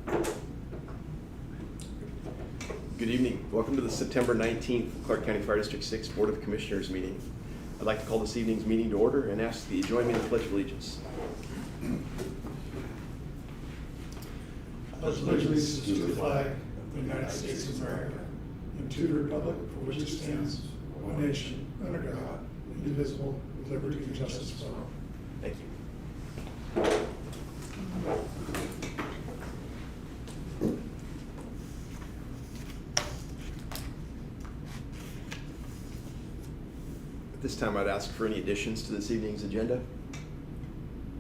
Good evening. Welcome to the September 19th Clark County Fire District 6 Board of Commissioners meeting. I'd like to call this evening's meeting to order and ask that you join me in the Pledge of Allegiance. I pledge allegiance to the flag of the United States of America and to the republic for which it stands, one nation, under God, indivisible, with liberty and justice for all. Thank you. At this time, I'd ask for any additions to this evening's agenda.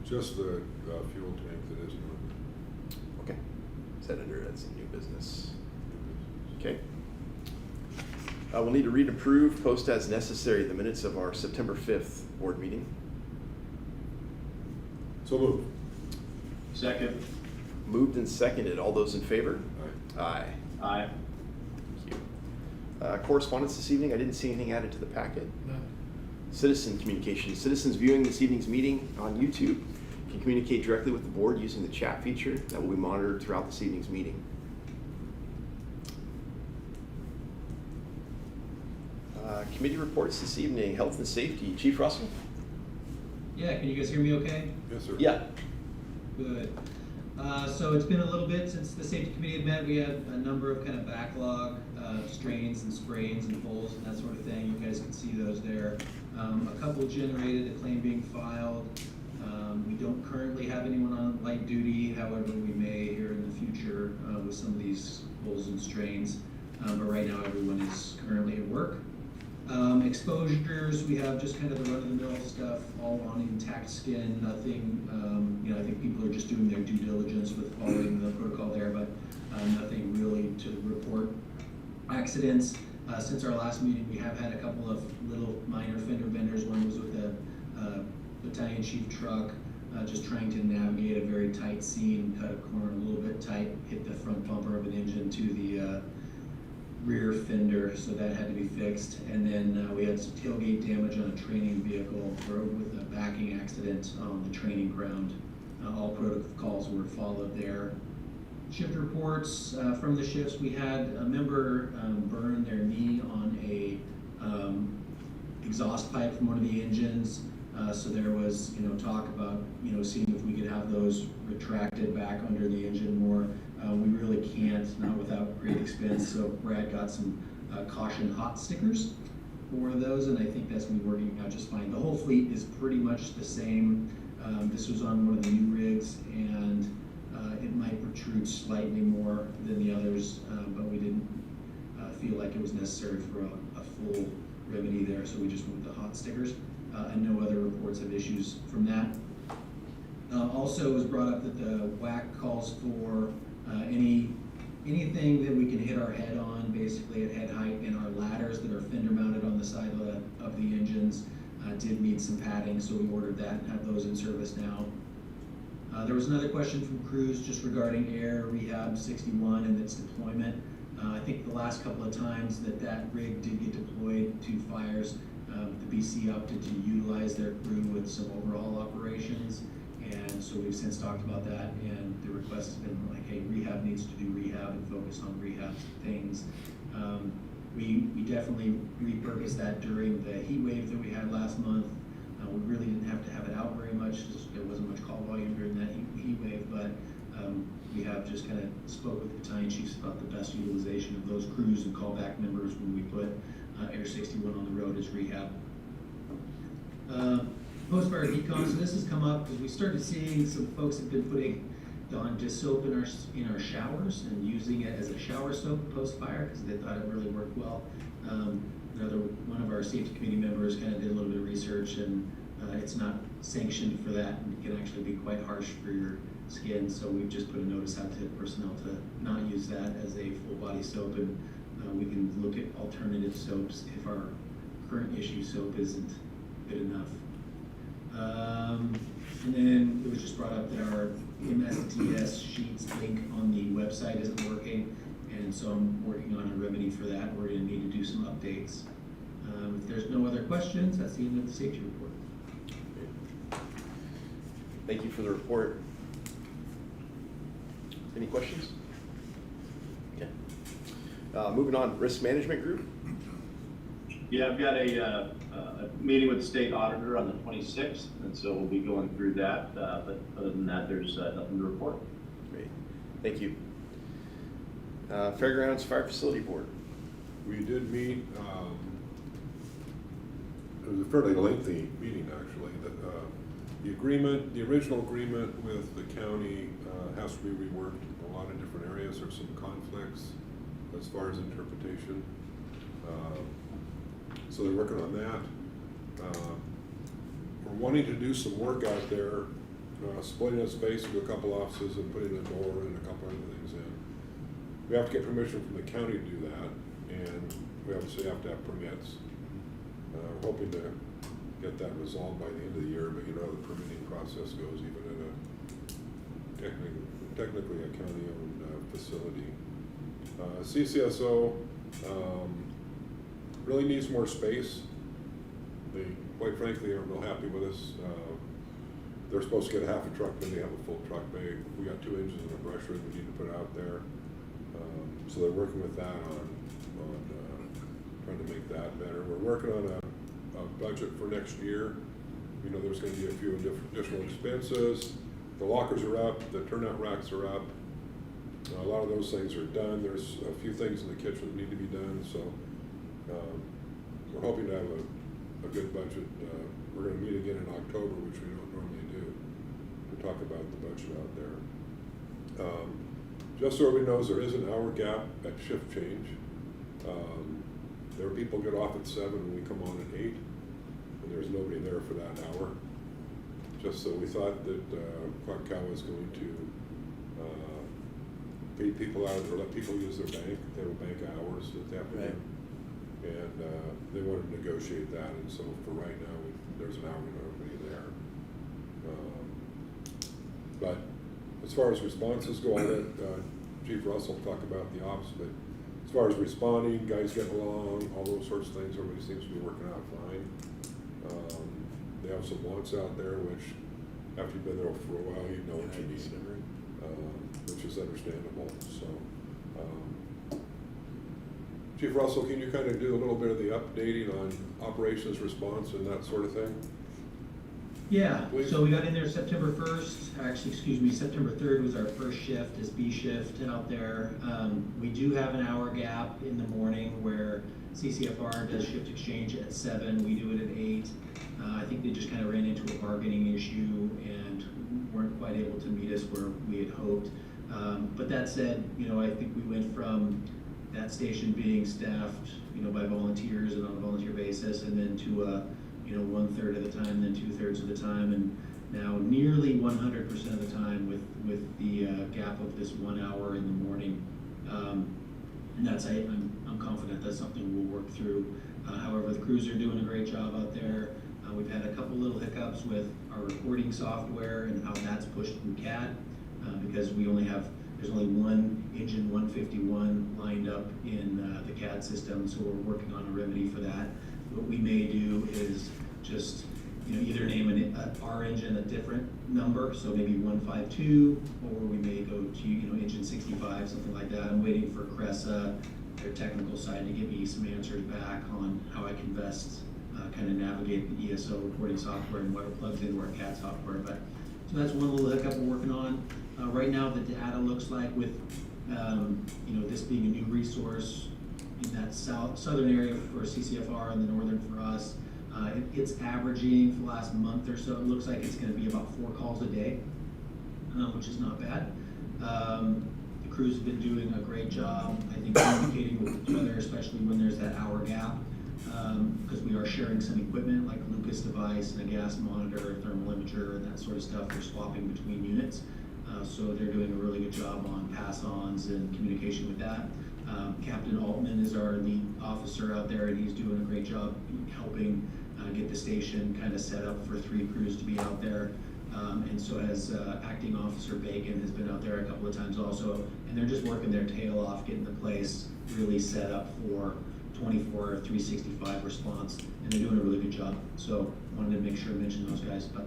Just the fuel tank that isn't on. Okay. Is that under, that's a new business? Okay. We'll need to read, approve, post as necessary the minutes of our September 5th board meeting. So moved. Second. Moved and seconded. All those in favor? Aye. Aye. Aye. Thank you. Correspondence this evening, I didn't see anything added to the packet. Citizen communication. Citizens viewing this evening's meeting on YouTube can communicate directly with the board using the chat feature that will be monitored throughout this evening's meeting. Committee reports this evening, health and safety. Chief Russell? Yeah, can you guys hear me okay? Yes, sir. Yeah. Good. So it's been a little bit since the safety committee had met. We had a number of kind of backlog strains and sprains and pulls and that sort of thing. You guys can see those there. A couple generated, a claim being filed. We don't currently have anyone on light duty. However, we may here in the future with some of these pulls and strains. But right now everyone is currently at work. Exposures, we have just kind of the run-of-the-mill stuff, all on intact skin, nothing, I think people are just doing their due diligence with following the protocol there, but nothing really to report. Accidents, since our last meeting, we have had a couple of little minor fender benders. One was with a battalion chief truck, just trying to navigate a very tight scene, cut a corner a little bit tight, hit the front bumper of an engine to the rear fender, so that had to be fixed. And then we had some tailgate damage on a training vehicle with a backing accident on the training ground. All protocols were followed there. Shift reports from the shifts. We had a member burn their knee on a exhaust pipe from one of the engines. So there was, talk about, seeing if we could have those retracted back under the engine more. We really can't, not without great expense. So Brad got some caution hot stickers for those, and I think that's gonna be working out just fine. The whole fleet is pretty much the same. This was on one of the new rigs, and it might protrude slightly more than the others, but we didn't feel like it was necessary for a full remedy there, so we just went with the hot stickers. And no other reports of issues from that. Also, it was brought up that the WAC calls for anything that we can hit our head on, basically at head height, and our ladders that are fender mounted on the side of the engines did need some padding, so we ordered that and have those in service now. There was another question from crews just regarding Air Rehab 61 and its deployment. I think the last couple of times that rig did get deployed to fires, the BC opted to utilize their crew with some overall operations, and so we've since talked about that, and the request has been like, hey, rehab needs to do rehab and focus on rehab things. We definitely repurposed that during the heat wave that we had last month. We really didn't have to have it out very much, just there wasn't much call volume during that heat wave, but we have just kind of spoke with the battalion chiefs about the best utilization of those crews and callback members when we put Air 61 on the road as rehab. Post-fire decon, so this has come up because we started seeing some folks have been putting Dawn dish soap in our showers and using it as a shower soap post-fire because they thought it really worked well. One of our safety committee members kind of did a little bit of research, and it's not sanctioned for that, and it can actually be quite harsh for your skin, so we've just put a notice out to personnel to not use that as a full body soap, and we can look at alternative soaps if our current issue soap isn't good enough. And then it was just brought up that our MSDS sheets link on the website isn't working, and so I'm working on a remedy for that. We're going to need to do some updates. If there's no other questions, that's the end of the safety report. Thank you for the report. Any questions? Okay. Moving on, risk management group. Yeah, I've got a meeting with the state auditor on the 26th, and so we'll be going through that. But other than that, there's nothing to report. Great, thank you. Fairgrounds Fire Facility Board. We did meet, it was a fairly lengthy meeting, actually. The original agreement with the county has to be reworked in a lot of different areas. There's some conflicts as far as interpretation. So they're working on that. We're wanting to do some work out there, splitting a space into a couple offices and putting a door and a couple other things in. We have to get permission from the county to do that, and we obviously have to have permits. We're hoping to get that resolved by the end of the year, but you know how the permitting process goes, even in a technically a county-owned facility. CCSO really needs more space. They, quite frankly, aren't real happy with us. They're supposed to get a half a truck, then they have a full truck bay. We got 2 engines and a brusher we need to put out there. So they're working with that on trying to make that better. We're working on a budget for next year. You know, there's going to be a few additional expenses. The lockers are up, the turnout racks are up. A lot of those things are done. There's a few things in the kitchen that need to be done. So we're hoping to have a good budget. We're going to meet again in October, which we don't normally do, to talk about the budget out there. Just so everybody knows, there is an hour gap at shift change. There are people get off at 7 and we come on at 8, and there's nobody there for that hour. Just so we thought that Clark County was going to pay people out or let people use their bank. They have a bank hours that they have to do. And they wanted to negotiate that, and so for right now, there's an hour and nobody there. But as far as responses go, I'll let Chief Russell talk about the ops, but as far as responding, guys getting along, all those sorts of things, everybody seems to be working out fine. They have some wants out there, which after you've been there for a while, you know what you need, which is understandable. So, Chief Russell, can you kind of do a little bit of the updating on operations response and that sort of thing? Yeah, Please. so we got in there September 1st, actually, excuse me, September 3rd was our first shift as B shift out there. We do have an hour gap in the morning where CCFR does shift exchange at 7, we do it at 8. I think they just kind of ran into a bargaining issue and weren't quite able to meet us where we had hoped. But that said, you know, I think we went from that station being staffed, you know, by volunteers and on a volunteer basis, and then to you know, 1/3 of the time, then 2/3 of the time, and now nearly 100% of the time with the gap of this 1 hour in the morning. And that's, I'm confident that's something we'll work through. However, the crews are doing a great job out there. We've had a couple little hiccups with our reporting software and how that's pushed through CAD, because there's only one engine 151 lined up in the CAD system, so we're working on a remedy for that. What we may do is just, you know, either name our engine a different number, so maybe 152, or we may go to, you know, engine 65, something like that. I'm waiting for Cressa, their technical side, to give me some answers back on how I can best kind of navigate the ESO reporting software and what it plugs into our CAD software. But so that's one little hiccup we're working on. Right now, the data looks like with you know, this being a new resource in that southern area for CCFR and the northern for us, it's averaging for the last month or so, it looks like it's going to be about 4 calls a day, which is not bad. The crews have been doing a great job, I think, communicating with each other, especially when there's that hour gap, because we are sharing some equipment like a Lucas device and a gas monitor, a thermal imager, and that sort of stuff. We're swapping between units. So they're doing a really good job on pass-ons and communication with that. Captain Altman is our lead officer out there, and he's doing a great job helping get the station kind of set up for 3 crews to be out there. And so has Acting Officer Bacon has been out there a couple of times also, and they're just working their tail off, getting the place really set up for 24 or 365 response, and they're doing a really good job. So wanted to make sure I mention those guys. But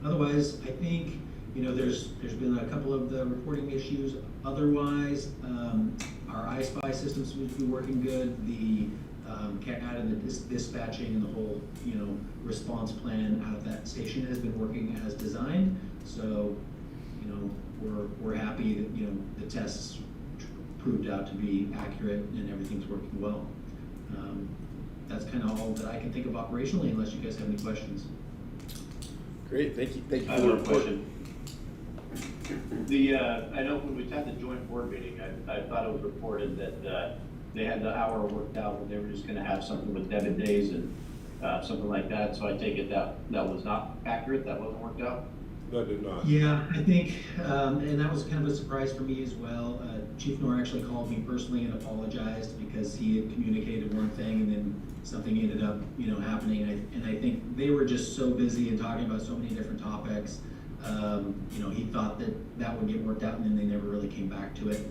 otherwise, I think, there's been a couple of the reporting issues. Otherwise, our iSpy system seems to be working good. The CAD and the dispatching and the whole, response plan out of that station has been working as designed. So, we're happy that, the tests proved out to be accurate and everything's working well. That's kind of all that I can think of operationally, unless you guys have any questions. Great, thank you I for have the one report. question. I know when we had the joint board meeting, I thought it was reported that they had the hour worked out, but they were just gonna have something with debit days and something like that, so I take it that was not accurate, that wasn't worked out? That did not. Yeah, I think, and that was kind of a surprise for me as well. Chief Nor actually called me personally and apologized because he had communicated one thing and then something ended up, happening. And I think they were just so busy and talking about so many different topics. He thought that would get worked out and then they never really came back to it.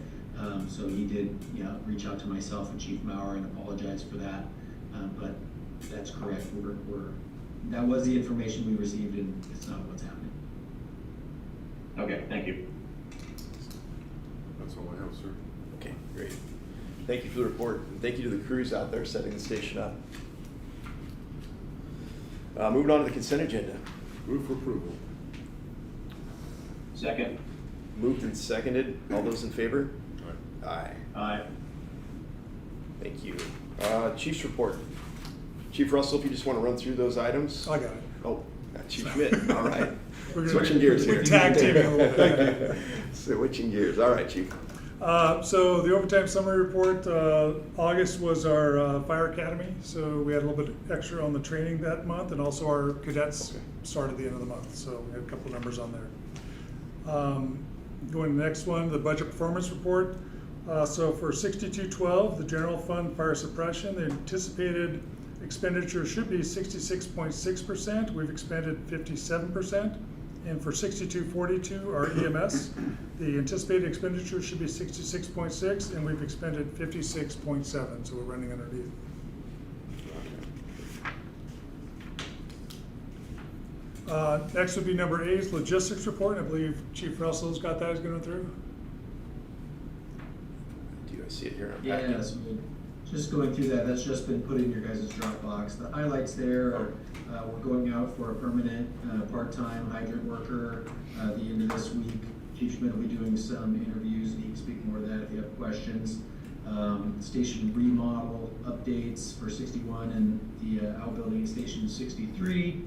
So he did, reach out to myself and Chief Maurer and apologize for that. But that's correct. That was the information we received and it's not what's happening. Okay, thank you. That's all I have, sir. Okay, great. Thank you for the report, and thank you to the crews out there setting the station up. Moving on to the consent agenda. Move for approval. Second? Moved and seconded. All those in favor? All right. Aye. Aye. Thank you. Chief's report. Chief Russell, if you just want to run through those items. I got it. Oh, Chief Schmidt, all right. We're gonna- Switching gears here. we're tag teaming a little bit. Thank you. Switching gears. All right, Chief. So the overtime summary report, August was our fire academy, so we had a little bit extra on the training that month, and also our cadets started at the end of the month, so we had a couple of numbers on there. Going to the next one, the budget performance report. So for 6212, the general fund fire suppression, the anticipated expenditure should be 66.6%. We've expended 57%. And for 6242, our EMS, the anticipated expenditure should be 66.6, and we've expended 56.7, so we're running underneath. Next would be number 8, is logistics report. I believe Chief Russell's got that he's going through. Do you see it here? Yeah, so just going through that, that's just been put in your guys' Dropbox. The highlights there are, we're going out for a permanent, part-time hydrant worker, the end of this week. Chief Schmidt will be doing some interviews, and he can speak more to that if you have questions. Station remodel updates for 61 and the outbuilding at Station 63,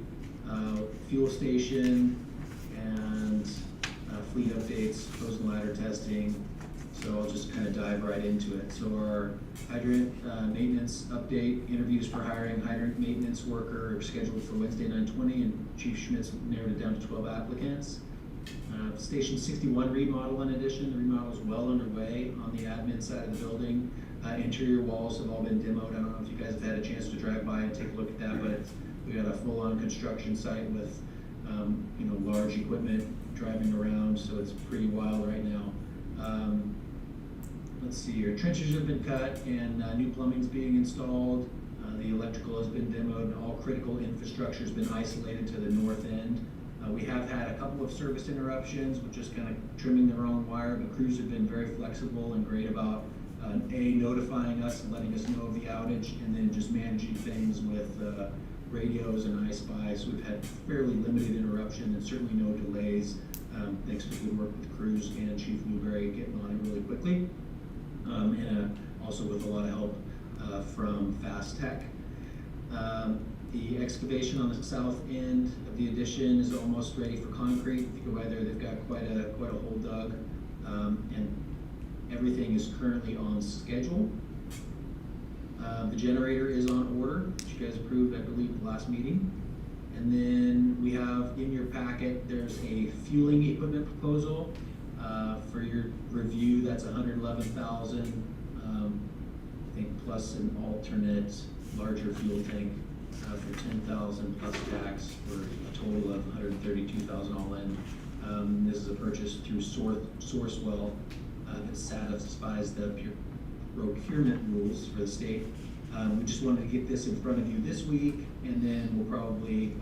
fuel station, and fleet updates, frozen ladder testing. So I'll just kind of dive right into it. So our hydrant maintenance update, interviews for hiring hydrant maintenance worker are scheduled for Wednesday 9/20, and Chief Schmidt's narrowed it down to 12 applicants. Station 61 remodel in addition, the remodel is well underway on the admin side of the building. Interior walls have all been demoed. I don't know if you guys have had a chance to drive by and take a look at that, but we got a full-on construction site with large equipment driving around, so it's pretty wild right now. Let's see here, trenches have been cut and new plumbing's being installed. The electrical has been demoed and all critical infrastructure has been isolated to the north end. We have had a couple of service interruptions with just kind of trimming their own wire, but crews have been very flexible and great about notifying us and letting us know of the outage, and then just managing things with radios and iSpy. So we've had fairly limited interruption and certainly no delays, thanks to good work with the crews and Chief Newberry getting on it really quickly. And also with a lot of help from Fast Tech. The excavation on the south end of the addition is almost ready for concrete. If you go by there, they've got quite a hole dug, and everything is currently on schedule. The generator is on order, which you guys approved, I believe, at the last meeting. And then we have in your packet, there's a fueling equipment proposal for your review. That's $111,000, I think, plus an alternate larger fuel tank for $10,000 plus tax, for a total of $132,000 all in. This is a purchase through Sourcewell that satisfies the procurement rules for the state. We just wanted to get this in front of you this week, and then we'll probably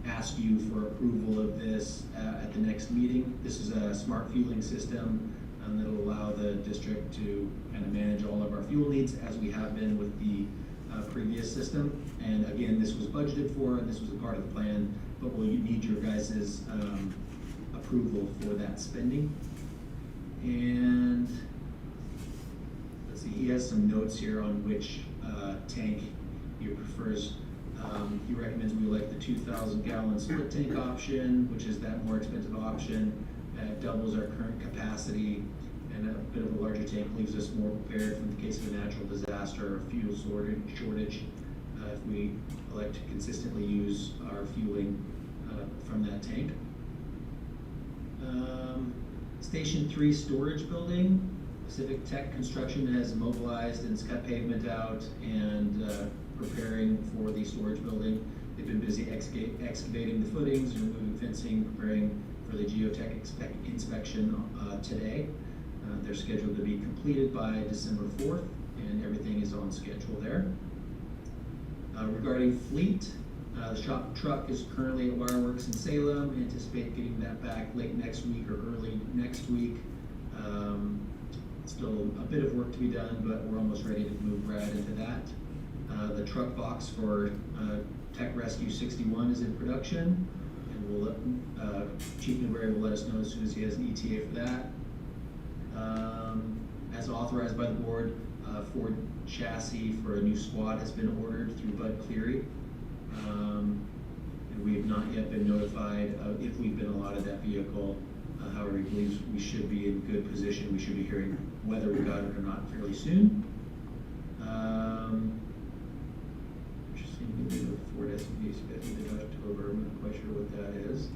ask you for approval of this at the next meeting. This is a smart fueling system that'll allow the district to kind of manage all of our fuel needs as we have been with the previous system. And again, this was budgeted for, and this was a part of the plan, but we'll need your guys' approval for that spending. And let's see, he has some notes here on which tank he prefers. He recommends we like the 2,000 gallon split tank option, which is that more expensive option. It doubles our current capacity, and a bit of a larger tank leaves us more prepared in the case of a natural disaster or fuel shortage if we elect to consistently use our fueling from that tank. Station 3 storage building. Pacific Tech Construction has mobilized and has cut pavement out and preparing for the storage building. They've been busy excavating the footings, removing fencing, preparing for the geotech inspection today. They're scheduled to be completed by December 4th, and everything is on schedule there. Regarding fleet, the shop truck is currently at Wireworks in Salem. Anticipate getting that back late next week or early next week. Still a bit of work to be done, but we're almost ready to move Brad into that. The truck box for Tech Rescue 61 is in production, and we'll Chief Newberry will let us know as soon as he has an ETA for that. As authorized by the board, Ford chassis for a new squad has been ordered through Bud Cleary. And we have not yet been notified if we've been allotted that vehicle. However, he believes we should be in good position. We should be hearing whether we got it or not fairly soon. Interesting, Ford SUV scheduled in October. I'm not quite sure what that is.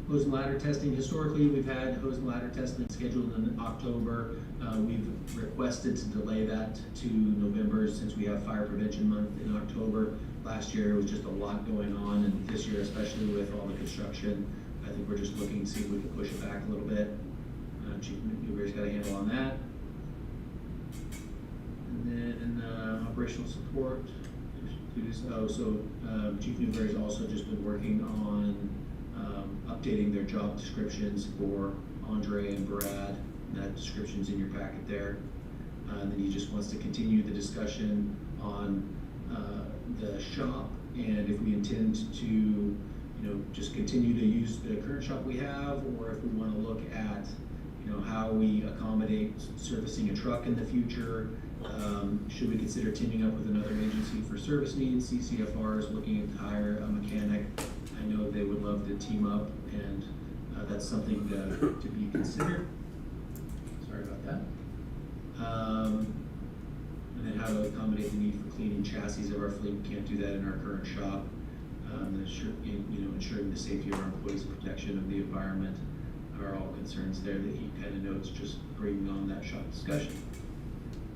Hose and ladder testing. Historically, we've had hose and ladder testing scheduled in October. We've requested to delay that to November since we have Fire Prevention Month in October. Last year, it was just a lot going on, and this year, especially with all the construction, I think we're just looking to see if we can push it back a little bit. Chief Newberry's got a handle on that. And then operational support. Chief Newberry's also just been working on updating their job descriptions for Andre and Brad. That description's in your packet there. And then he just wants to continue the discussion on the shop, and if we intend to, just continue to use the current shop we have, or if we want to look at, how we accommodate servicing a truck in the future. Should we consider teaming up with another agency for service needs? CCFR is looking to hire a mechanic. I know they would love to team up, and that's something to be considered. Sorry about that. And then how to accommodate the need for cleaning chassis of our fleet. We can't do that in our current shop. Ensuring the safety of our employees and protection of the environment are all concerns there that he kind of notes, just bringing on that shop discussion.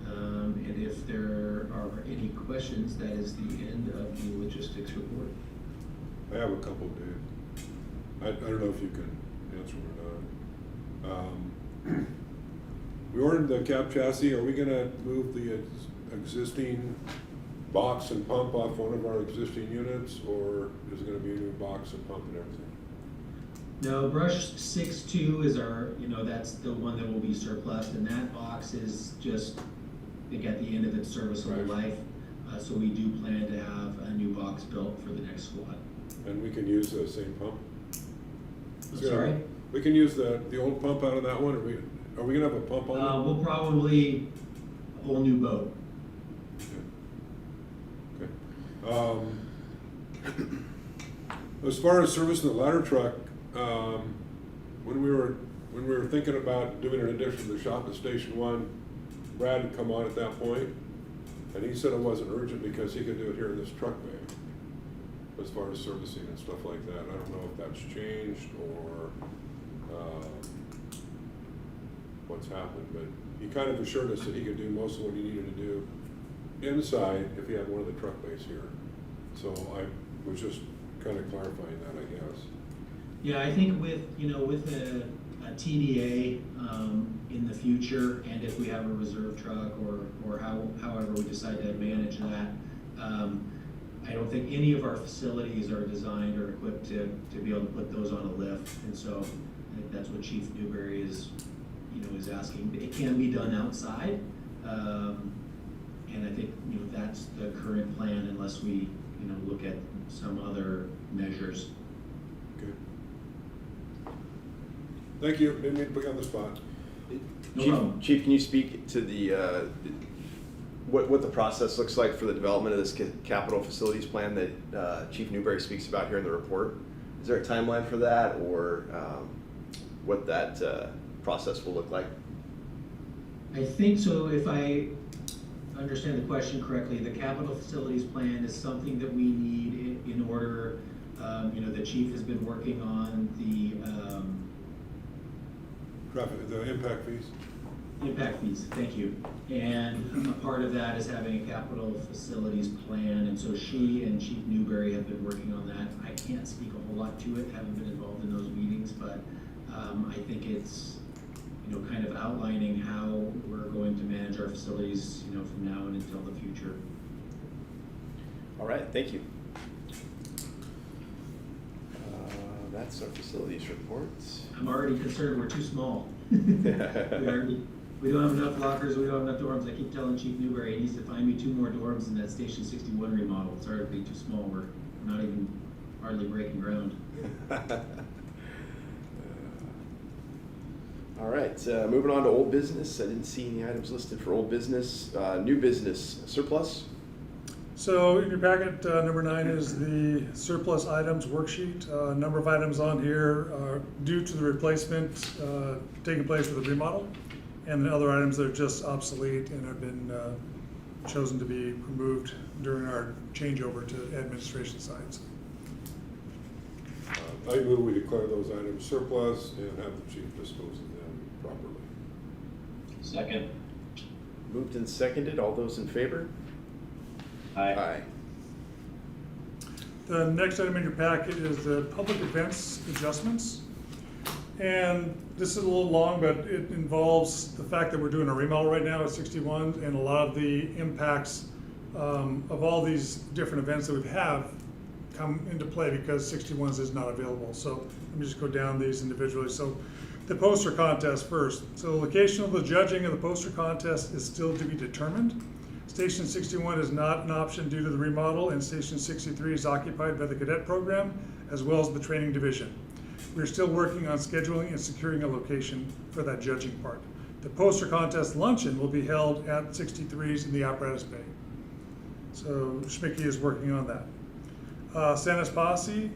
And if there are any questions, that is the end of the logistics report. I have a couple, Dave. I don't know if you can answer them or not. We ordered the cab chassis. Are we gonna move the existing box and pump off one of our existing units, or is it gonna be a new box and pump and everything? No, brush 6.2 is our, that's the one that will be surplus, and that box is just, I think, at the end of its serviceable life. So we do plan to have a new box built for the next squad. And we can use the same pump? Sorry? We can use the old pump out of that one, or are we gonna have a pump on it? We'll probably, a whole new boat. Okay. As far as servicing the ladder truck, when we were thinking about doing an addition to the shop at Station 1, Brad had come on at that point, and he said it wasn't urgent because he could do it here in this truck bay, as far as servicing and stuff like that. I don't know if that's changed or what's happened, but he kind of assured us that he could do most of what he needed to do inside if he had one of the truck bays here. So I was just kind of clarifying that, I guess. Yeah, I think with a TDA in the future, and if we have a reserve truck or however we decide to manage that, I don't think any of our facilities are designed or equipped to be able to put those on a lift, and so I think that's what Chief Newberry is, is asking. It can be done outside, and I think, that's the current plan unless we, look at some other measures. Okay. Thank you, didn't mean to put you on the spot. No problem. Chief, can you speak to the what the process looks like for the development of this capital facilities plan that Chief Newberry speaks about here in the report? Is there a timeline for that, or what that process will look like? I think so. If I understand the question correctly, the capital facilities plan is something that we need in order, the chief has been working on the The impact fees? impact fees, thank you. And a part of that is having a capital facilities plan, and so she and Chief Newberry have been working on that. I can't speak a whole lot to it, haven't been involved in those meetings, but I think it's, kind of outlining how we're going to manage our facilities, from now and until the future. All right, thank you. That's our facilities reports. I'm already concerned we're too small. We don't have enough lockers, we don't have enough dorms. I keep telling Chief Newberry he needs to find me 2 more dorms in that Station 61 remodel. It's already too small, we're not even hardly breaking ground. All right, moving on to old business. I didn't see any items listed for old business. New business, surplus. So in your packet, number 9 is the surplus items worksheet. A number of items on here are due to the replacement taking place with the remodel, and the other items that are just obsolete and have been chosen to be removed during our changeover to administration sides. I move we declare those items surplus and have the chief dispose of them properly. Second. Moved and seconded. All those in favor? Aye. The next item in your packet is the public events adjustments. And this is a little long, but it involves the fact that we're doing a remodel right now at 61, and a lot of the impacts of all these different events that we have come into play because 61's is not available. So let me just go down these individually. So the poster contest first. So the location of the judging of the poster contest is still to be determined. Station 61 is not an option due to the remodel, and Station 63 is occupied by the cadet program as well as the training division. We're still working on scheduling and securing a location for that judging part. The poster contest luncheon will be held at 63's in the apparatus bay. So Schmicky is working on that. San Espacio,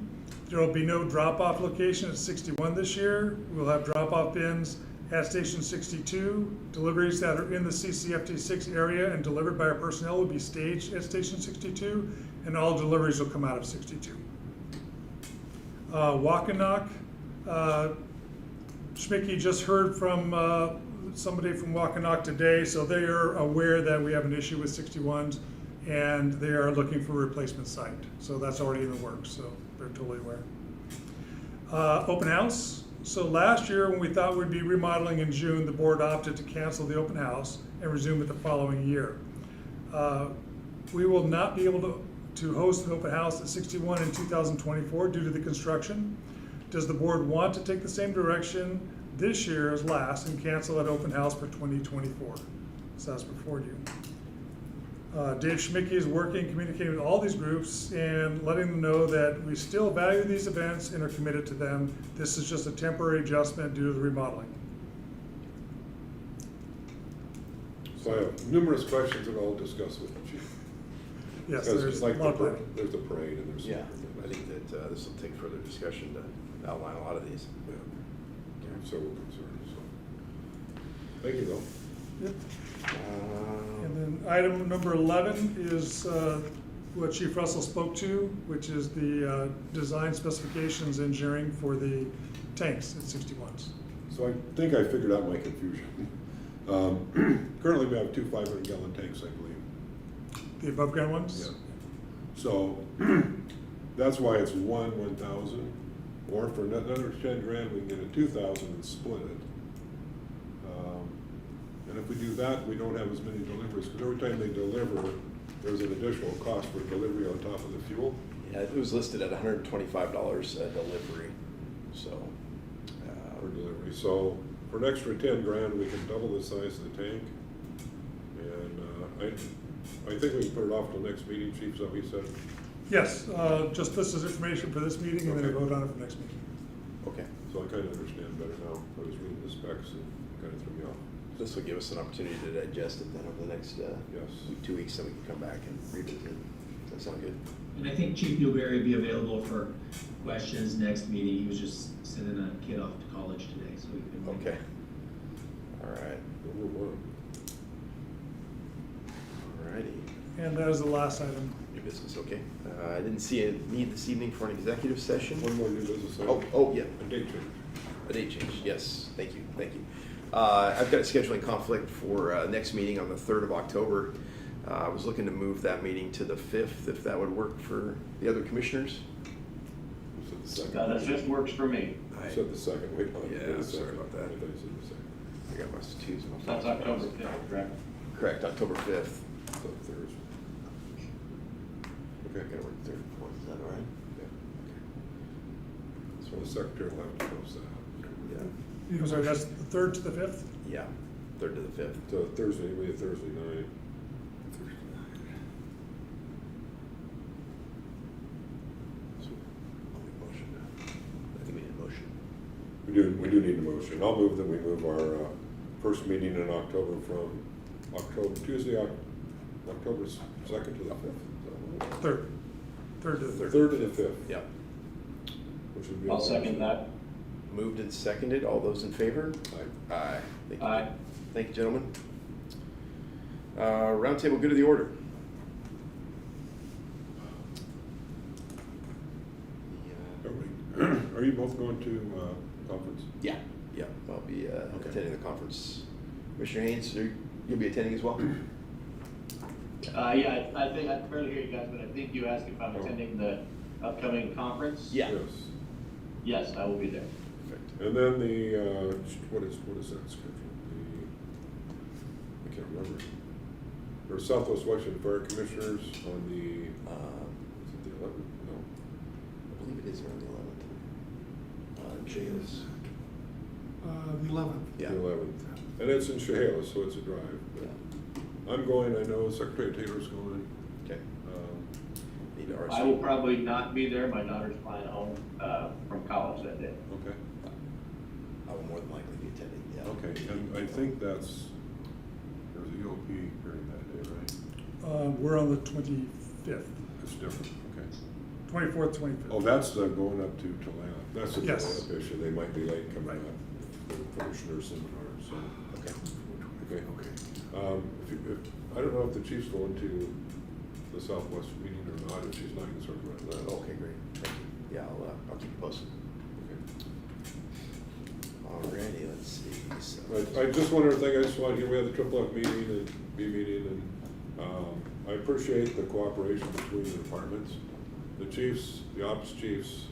there will be no drop-off location at 61 this year. We'll have drop-off bins at Station 62. Deliveries that are in the CCFD6 area and delivered by our personnel will be staged at Station 62, and all deliveries will come out of 62. Waukenock, Schmicky just heard from somebody from Waukenock today, so they are aware that we have an issue with 61s, and they are looking for a replacement site. So that's already in the works, so they're totally aware. Open house. So last year, when we thought we'd be remodeling in June, the board opted to cancel the open house and resume it the following year. We will not be able to host an open house at 61 in 2024 due to the construction. Does the board want to take the same direction this year as last and cancel that open house for 2024? So that's before you. Dave Schmicky is working, communicating with all these groups and letting them know that we still value these events and are committed to them. This is just a temporary adjustment due to the remodeling. So I have numerous questions that I'll discuss with the chief. Yes, Because there's like a lot of planning. there's the parade and there's. Yeah, I think that this will take further discussion to outline a lot of these. Yeah. I have several concerns, so. Thank you, though. Yep. And then item number 11 is what Chief Russell spoke to, which is the design specifications engineering for the tanks at 61s. So I think I figured out my confusion. Currently, we have 2 500-gallon tanks, I believe. The above ground ones? Yeah. So that's why it's 1,000, or for another 10 grand, we can get a 2,000 and split it. And if we do that, we don't have as many deliveries, because every time they deliver, there's an additional cost for delivery on top of the fuel. Yeah, it was listed at $125 a delivery, so. For delivery, so for an extra 10 grand, we can double the size of the tank. And I think we can put it off till next meeting, Chief, is that what you said? Yes, just this is information for this meeting, and then Okay. we'll vote on it for next meeting. Okay. So I kind of understand better now. I was reading the specs and it kind of threw me off. This will give us an opportunity to digest it then over the next Yes. 2 weeks, then we can come back and revisit it. Does that sound good? And I think Chief Newberry will be available for questions next meeting. He was just sending a kid off to college today, so he can. Okay. All right. Number one. All righty. And that is the last item. New business, okay. I didn't see a need this evening for an executive session. One more new business item. Oh, yeah. A date change. A date change, yes, thank you. I've got a scheduling conflict for next meeting on the 3rd of October. I was looking to move that meeting to the 5th, if that would work for the other commissioners. You said the second. That just works for me. You said the second, wait, hold on. Yeah, Wait a sorry second. about that. I thought you said the second. I got my twos and my That's October 5th, correct? Correct, October 5th. So Thursday. I Okay. gotta work 3rd and 4th, is that all right? Yeah. So the secretary will have to post that. Yeah. I'm sorry, that's the 3rd to the 5th? Yeah, 3rd to the 5th. So Thursday, we have Thursday night. So, I'll make a motion now. I think we need a motion. We do need a motion. I'll move that we move our first meeting in October from Tuesday, October 2nd to the 5th. 3rd. 3rd to the 3rd. 3rd to the 5th. Yeah. Which would be. I'll second that. Moved and seconded. All those in favor? Aye. Aye. Thank you. Aye. Thank you, gentlemen. Roundtable good of the order. Are you both going to conference? Yeah, I'll be attending the conference. Commissioner Haynes, you'll be attending as well? Yeah, I think, I barely hear you guys, but I think you asked if I'm attending the upcoming conference? Yeah. Yes. Yes, I will be there. Perfect. And then the, what is that schedule? I can't remember. There's Southwest Washington Fire Commissioners on the, is it the 11th? No. I believe it is around the 11th. Cheers. The 11th. Yeah. The 11th. And it's in Chehalis, so it's a drive. But I'm going, I know Secretary Taylor's going. Okay. Need to I will RSVP. probably not be there. My daughter's flying home from college that day. Okay. I will more than likely be attending, yeah. Okay, and I think there's a EOP hearing that day, right? We're on the 25th, It's different, okay. 24th, 25th. Oh, that's going up to Talent. That's a Yes. Talent issue. They might be late coming up for the commissioner seminar, so. Okay. Okay. I don't know if the chief's going to the Southwest meeting or not. If she's not, you can sort of run that. Okay, great. Thank you. Yeah, I'll keep you posted. Okay. Alrighty, let's see. So- I just one other thing, I just want you, we had the Triple F meeting and B meeting, and I appreciate the cooperation between the departments. The chiefs, the ops chiefs,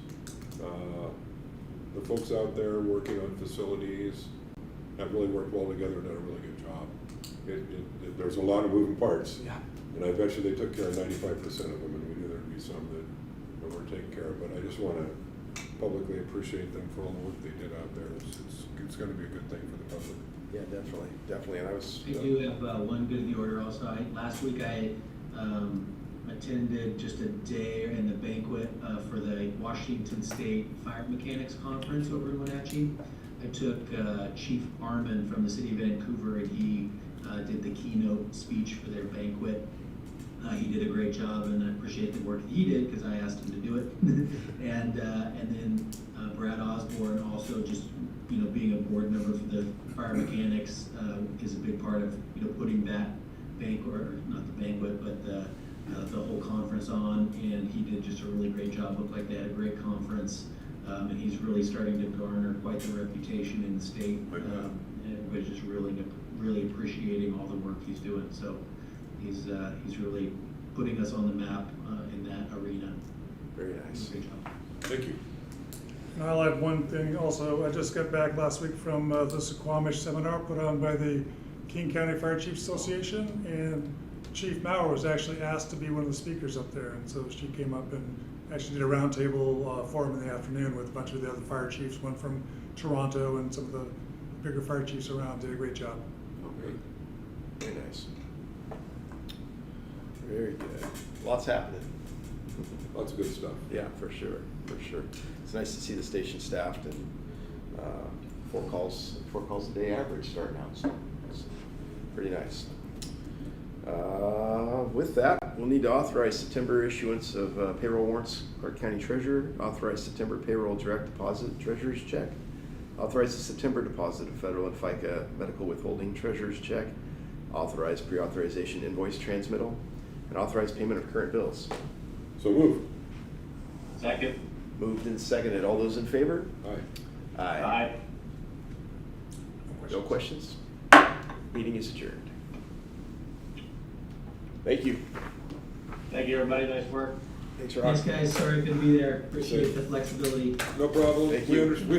the folks out there working on facilities have really worked well together and done a really good job. There's a lot of moving parts. Yeah. And I bet you they took care of 95% of them, and we knew there'd be some that weren't taken care of, but I just want to publicly appreciate them for all the work they did out there. It's going to be a good thing for the public. Yeah, definitely, and I was. I do have one good of the order also. Last week I attended just a day in the banquet for the Washington State Fire Mechanics Conference over in Wenatchee. I took Chief Arman from the city of Vancouver, and he did the keynote speech for their banquet. He did a great job, and I appreciate the work that he did because I asked him to do it. and then Brad Osborne also just being a board member for the fire mechanics is a big part of putting that banquet, or not the banquet, but the whole conference on. And he did just a really great job. Looked like they had a great conference, and he's really starting to garner quite the reputation in the state. And everybody's just really appreciating all the work he's doing. So he's really putting us on the map in that arena. Very nice. Great job. Thank you. And I'll add one thing also. I just got back last week from the Suquamish seminar put on by the King County Fire Chiefs Association, and Chief Maurer was actually asked to be one of the speakers up there, and so she came up and actually did a roundtable forum in the afternoon with a bunch of the other fire chiefs, one from Toronto and some of the bigger fire chiefs around. Did a great job. Oh, great. Very nice. Very good. Lots happening. Lots of good stuff. Yeah, for sure, for sure. It's nice to see the station staffed and 4 calls a day average starting out, so it's pretty nice. With that, we'll need to authorize September issuance of payroll warrants. Clark County Treasurer, authorize September payroll direct deposit treasurer's check. Authorize the September deposit of federal and FICA medical withholding treasurer's check. Authorize pre-authorization invoice transmittal. And authorize payment of current bills. So move. Second. Moved and seconded. All those in favor? Aye. Aye. No questions? Meeting is adjourned. Thank you. Thank you, everybody. Nice work. Thanks for Thanks, watching. guys. Sorry I couldn't be there. Appreciate the flexibility. No problem. Thank We you. understand.